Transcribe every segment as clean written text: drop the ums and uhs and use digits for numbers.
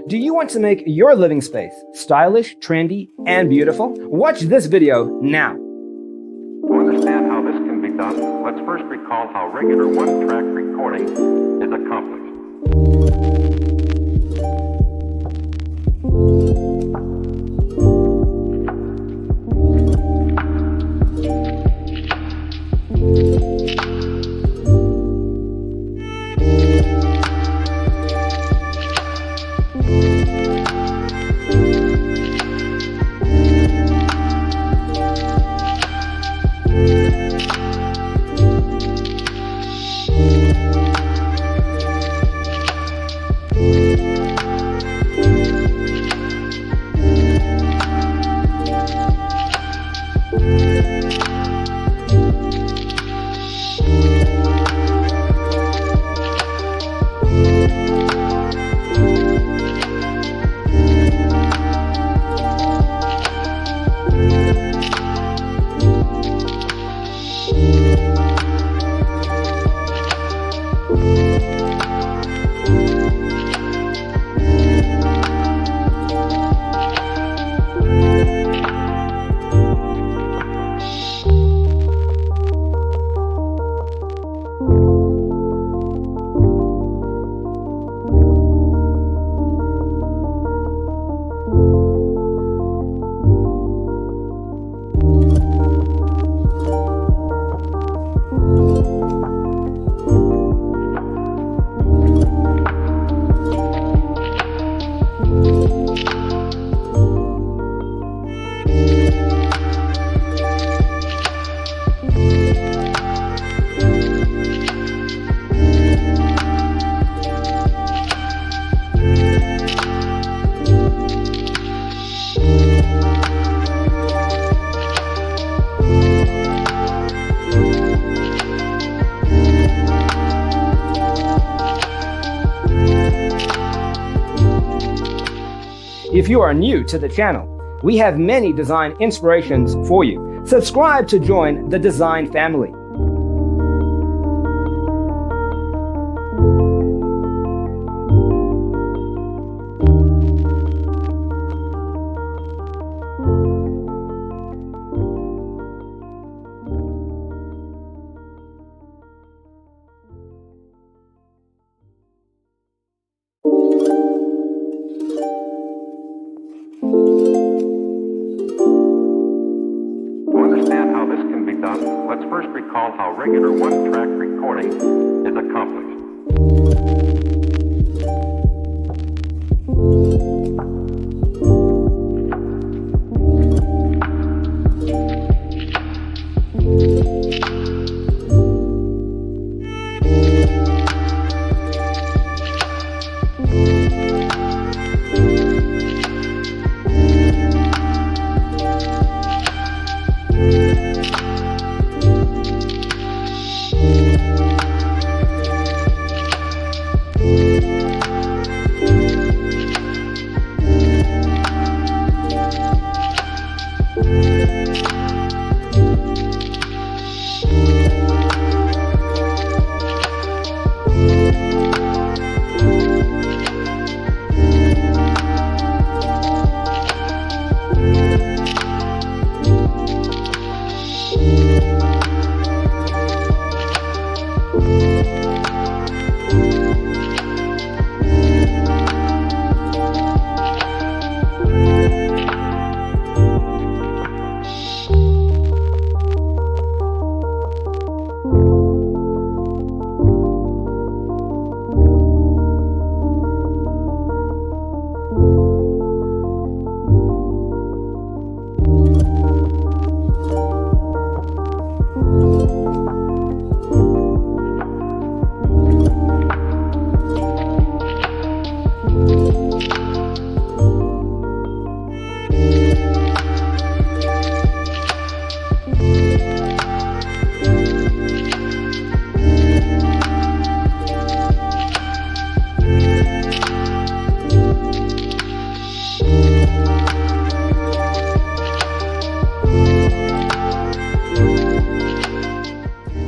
Do you want to make your living space stylish, trendy, and beautiful? Watch this video now. To understand how this can be done, let's first recall how regular one-track recording is accomplished. If you are new to the channel, we have many design inspirations for you. Subscribe to join the design family. Let's first recall how regular one-track recording is accomplished.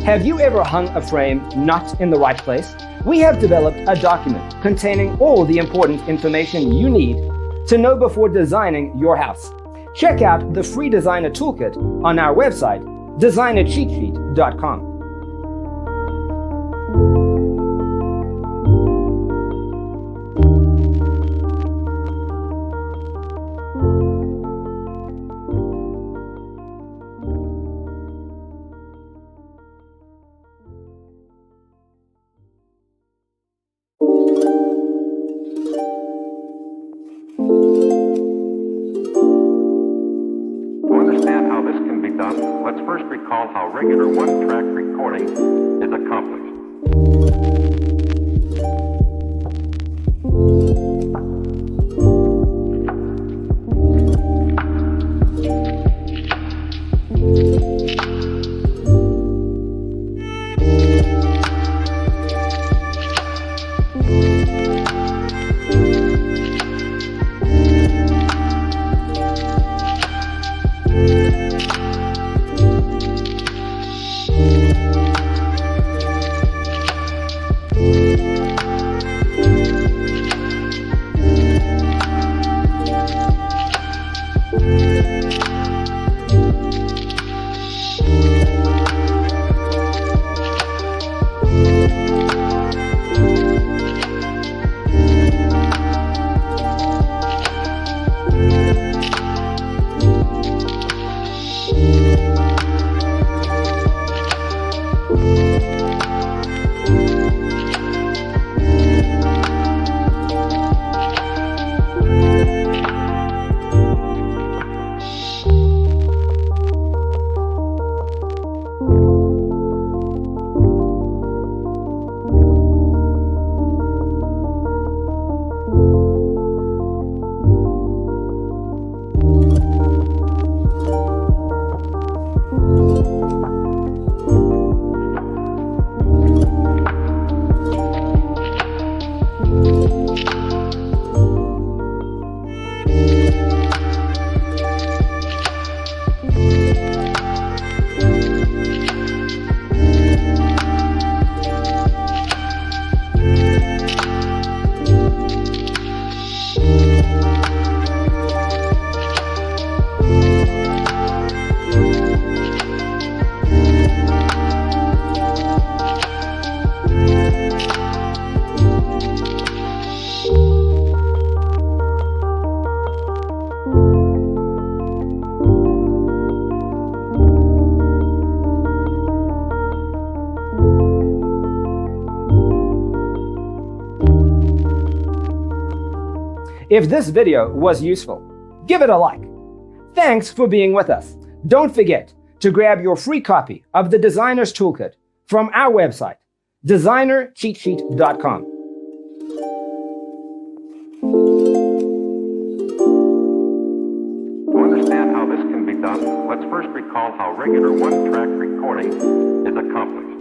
Have you ever hung a frame not in the right place? We have developed a document containing all the important information you need to know before designing your house. Check out the free designer toolkit on our website, designercheatsheet.com. To understand how this can be done, let's first recall how regular one-track recording is accomplished. If this video was useful, give it a like. Thanks for being with us. Don't forget to grab your free copy of the Designer's Toolkit from our website, designercheatsheet.com. To understand how this can be done, let's first recall how regular one-track recording is accomplished.